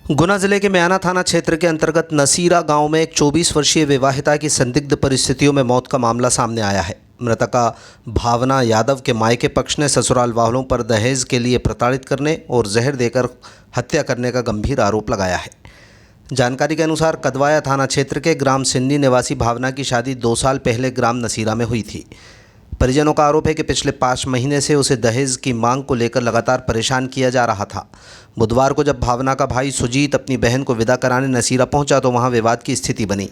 गुना जिले के म्याना थाना क्षेत्र के अंतर्गत नसीरा गांव में एक 24 वर्षीय विवाहिता की संदिग्ध परिस्थितियों में मौत का मामला सामने आया है। मृतका भावना यादव के मायके पक्ष ने ससुराल वालों पर दहेज के लिए प्रताड़ित करने और जहर देकर हत्या करने का गंभीर आरोप लगाया है। जानकारी के अनुसार कदवाया थाना क्षेत्र के ग्राम सिन्नी निवासी भावना की शादी 2 साल पहले ग्राम नसीरा में हुई थी। परिजनों का आरोप है कि पिछले 5 महीने से उसे दहेज की मांग को लेकर लगातार परेशान किया जा रहा था। बुधवार को जब भावना का भाई सुजीत अपनी बहन को विदा कराने नसीरा पहुंचा तो वहां विवाद की स्थिति बनी।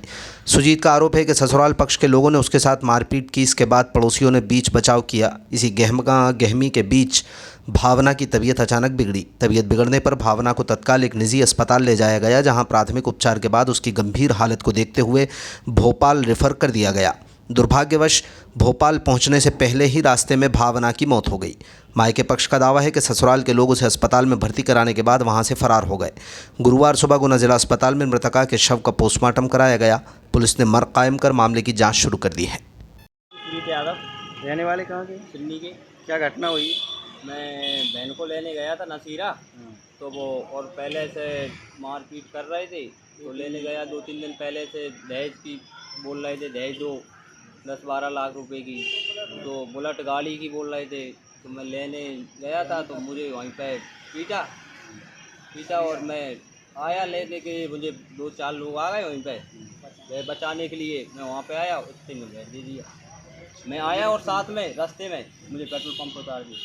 सुजीत का आरोप है कि ससुराल पक्ष के लोगों ने उसके साथ मारपीट की। इसके बाद पड़ोसियों ने बीच बचाव किया। इसी गहमी के बीच भावना की तबीयत अचानक बिगड़ी। तबीयत बिगड़ने पर भावना को तत्काल एक निजी अस्पताल ले जाया गया, जहां प्राथमिक उपचार के बाद उसकी गंभीर हालत को देखते हुए भोपाल रेफर कर दिया गया। दुर्भाग्यवश भोपाल पहुंचने से पहले ही रास्ते में भावना की मौत हो गई। मायके पक्ष का दावा है कि ससुराल के लोग उसे अस्पताल में भर्ती कराने के बाद वहां से फरार हो गए। गुरुवार सुबह गुना जिला अस्पताल में मृतका के शव का पोस्टमार्टम कराया गया। पुलिस ने मर्ग कायम कर मामले की जांच शुरू कर दी है। सुजीत यादव रहने वाले कहाँ के? सिन्नी के। क्या घटना हुई? मैं बहन को लेने गया था नसीरा, तो वो और पहले से मारपीट कर रहे थे, तो लेने गया 2-3 दिन पहले से दहेज की बोल रहे थे, दहेज दो 10-12 लाख रुपए की, तो बुलेट गाड़ी की बोल रहे थे। तो मैं लेने गया था तो मुझे वहीं पे पीटा और मैं आया लेने के, मुझे 2-4 लोग आ गए वहीं पे बचाने के लिए। मैं वहाँ पे आया, उससे मुझे दे दिया। मैं आया और साथ में रास्ते में मुझे पेट्रोल पंप उतार दिया।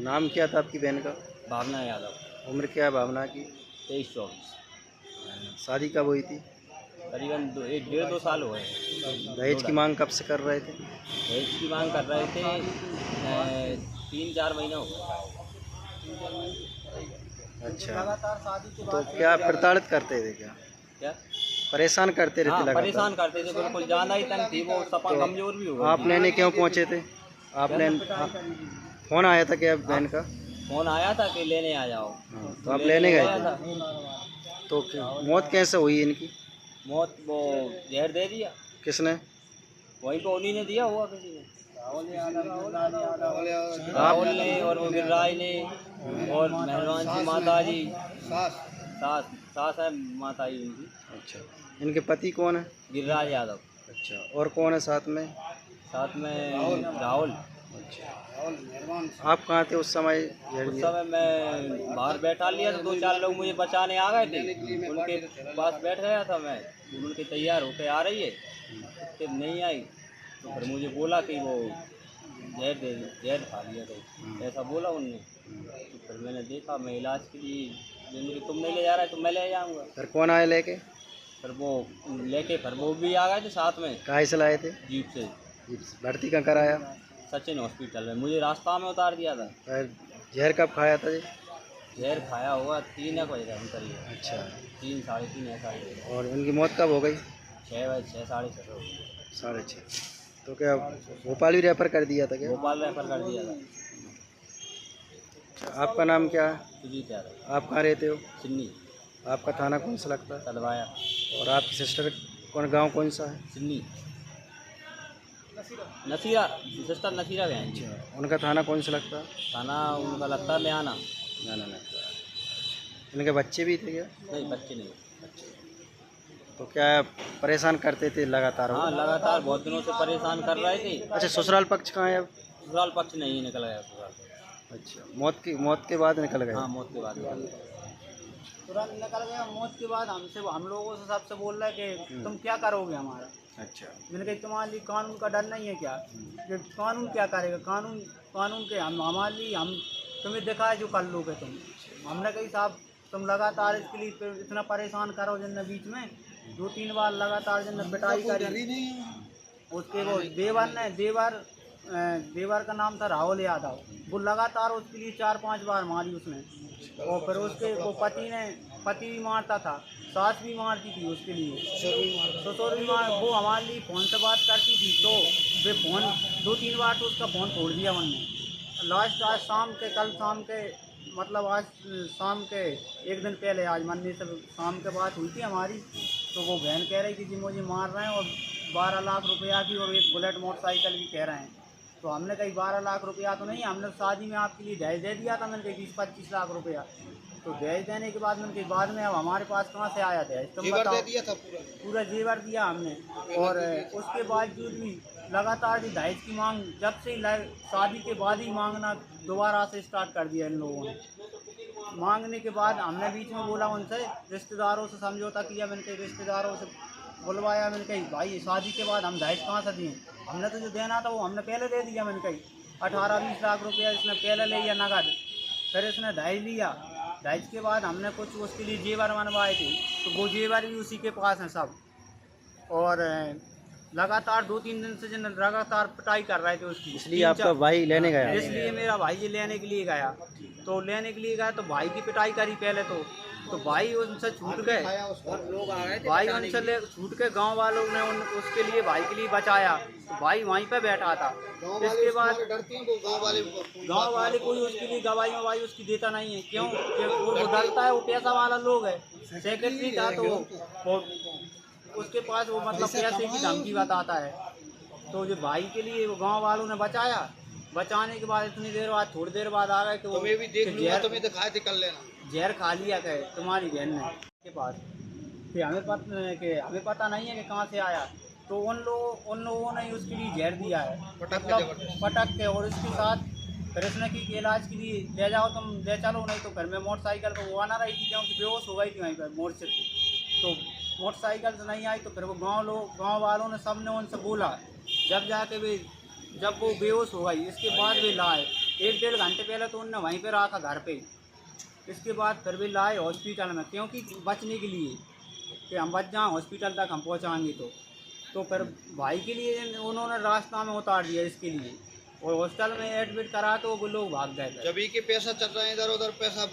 नाम क्या था आपकी बहन का? भावना यादव। उम्र क्या है भावना की? 23-24। शादी कब हुई थी? करीबन 1-1.5-2 साल हुए। दहेज की मांग कब से कर रहे थे? दहेज की मांग कर रहे थे 3-4 महीने हो गए। अच्छा, तो क्या प्रताड़ित करते थे? क्या परेशान करते रहते? हाँ, लगातार परेशान करते थे, बिल्कुल ज़्यादा ही तंग थी वो, सपा कमजोर भी हो गई। आप लेने क्यों पहुँचे थे? आपने फोन आया था क्या बहन का? फोन आया था कि लेने आ जाओ। तो आप लेने गए थे? था। तो मौत कैसे हुई इनकी? मौत वो जहर दे दिया। किसने? वहीं पे उन्हीं ने दिया हुआ, किसी ने, राहुल ने और वो गिरिराज ने और मेहरबान सी माता जी, सास है माता जी उनकी। अच्छा, इनके पति कौन है? गिरिराज यादव। अच्छा, और कौन है साथ में? साथ में राहुल। आप कहाँ थे उस समय? उस समय मैं बाहर बैठा लिया तो 2-4 लोग मुझे बचाने आ गए थे, उनके पास बैठ गया था मैं। उनके तैयार होके आ रही है, फिर नहीं आई तो फिर मुझे बोला कि वो जहर खा लिया, तो ऐसा बोला उनने। तो फिर मैंने देखा, मैं इलाज के लिए, जिनके तुम नहीं ले जा रहे तो मैं ले जाऊँगा। फिर कौन आए लेके? फिर वो लेके फिर वो भी आ गए थे साथ में, कहाँ से लाए थे? जीप से। भर्ती कहाँ कराया? सचिन हॉस्पिटल में। मुझे रास्ता में उतार दिया था। फिर जहर कब खाया था जी? जहर खाया हुआ 3 बजे था करीब। अच्छा, 3-3:30 ऐसा ही। और उनकी मौत कब हो गई? 6 बजे, 6-6:30 हो गई। 6:30। तो क्या भोपाल भी रेफर कर दिया था क्या? भोपाल रेफर कर दिया था। अच्छा, आपका नाम क्या है? सुजीत यादव। आप कहाँ रहते हो? सिन्नी। आपका थाना कौन सा लगता है? कदवाया। और आपकी सिस्टर कौन गांव कौन सा है? सिन्नी। नसीरा, सिस्टर नसीरा गए हैं। अच्छा, उनका थाना कौन सा लगता है? थाना उनका लगता है म्याना। ना लगता है। इनके बच्चे भी थे क्या? नहीं, बच्चे नहीं। तो क्या परेशान करते थे लगातार? हाँ, लगातार बहुत दिनों से परेशान कर रहे थे। अच्छा, ससुराल पक्ष कहाँ है अब? ससुराल पक्ष नहीं निकल गया ससुराल। अच्छा, मौत के बाद निकल गए? हाँ, मौत के बाद निकल गया। तुरंत निकल गया। मौत के बाद हम लोगों से सबसे बोल रहा है कि तुम क्या करोगे हमारा। अच्छा, मैंने कहा तुम्हारे लिए कानून का डर नहीं है क्या? कि कानून क्या करेगा? कानून के हमारे लिए हम तुम्हें दिखाए जो कर लोगे तुम। हमने कही साहब तुम लगातार इसके लिए इतना परेशान करो, जिनने बीच में 2-3 बार लगातार जिनने पिटाई करी। उसके वो देवर का नाम था राहुल यादव। वो लगातार उसके लिए 4-5 बार मारी उसने। और फिर उसके वो पति भी मारता था, सास भी मारती थी उसके लिए, ससुर भी मार। वो हमारे लिए फ़ोन से बात करती थी तो वे फ़ोन 2-3 बार तो उसका फ़ोन तोड़ दिया उनने। लास्ट आज शाम के, कल शाम के, मतलब आज शाम के 1 दिन पहले, आज मंदिर से शाम के बात हुई थी हमारी। तो वो बहन कह रही थी कि मुझे मार रहे हैं और 12 लाख रुपया की और एक बुलेट मोटरसाइकिल भी कह रहे हैं। तो हमने कही 12 लाख रुपया तो नहीं, हमने शादी में आपके लिए दहेज दे दिया था। मैंने कही 20-25 लाख रुपया। तो दहेज देने के बाद उनके बाद में अब हमारे पास कहाँ से आया दहेज, तुम जेवर बताओ। दे दिया था पूरा। पूरा जेवर दिया हमने, और उसके बावजूद भी लगातार जो दहेज की मांग जब से शादी के बाद ही मांगना दोबारा से स्टार्ट कर दिया इन लोगों ने। मांगने के बाद हमने बीच में बोला उनसे, रिश्तेदारों से समझौता किया, मैंने रिश्तेदारों से बुलवाया, मैंने कही भाई शादी के बाद हम दहेज कहाँ से दिए, हमने तो जो देना था वो हमने पहले दे दिया। मैंने कही 18-20 लाख रुपया इसने पहले ले लिया नगद, फिर इसने दहेज लिया। दहेज के बाद हमने कुछ उसके लिए जेवर बनवाए थे, तो वो जेवर भी उसी के पास हैं सब। और लगातार 2-3 दिन से लगातार पिटाई कर रहे थे उसकी। इसलिए आपका भाई लेने गया? इसलिए मेरा भाई ये लेने के लिए गया, तो लेने के लिए गया तो भाई की पिटाई करी पहले तो भाई उनसे छूट गए, लोग आ गए थे भाई उनसे छूट के गांव वालों ने उसके लिए भाई के लिए बचाया, तो भाई वहीं पे बैठा था। इसके बाद गांव वाले कोई उसके लिए गवाही ववाही उसकी देता नहीं है, क्यों कि वो डरता है, वो पैसा वाला लोग है। सेक्रेटरी था तो वो उसके पास वो मतलब पैसे की धमकी बताता है। तो जो भाई के लिए वो गांव वालों ने बचाया, बचाने के बाद इतनी देर बाद थोड़ी देर बाद आ गए कि वो तुम्हें भी देख लूंगा, तुम्हें दिखाए थे कर लेना। जहर खा लिया कहे तुम्हारी बहन ने के पास, कि हमें पता नहीं है कि कहाँ से आया। तो उन लोगों ने उसके लिए जहर दिया है, पटक के, और इसके साथ फिर इसने की इलाज के लिए ले जाओ, तुम ले चलो, नहीं तो घर में मोटरसाइकिल पर वो आना रही थी क्योंकि बेहोश हो गई थी वहीं पर मोड़ से। तो मोटरसाइकिल से नहीं आई तो फिर वो गाँव वालों ने सब ने उनसे बोला, जब जाके वे जब वो बेहोश हो गई इसके बाद वे लाए। 1-1.5 घंटे पहले तो उनने वहीं पे रहा था घर पे, इसके बाद फिर भी लाए हॉस्पिटल में, क्योंकि बचने के लिए कि हम बच जाएँ हॉस्पिटल तक हम पहुँचाएँगे। तो फिर भाई के लिए उन्होंने रास्ता में उतार दिया इसके लिए, और हॉस्टल में एडमिट करा तो वो लोग भाग गए। जब ही के पैसा चल रहा है इधर उधर पैसा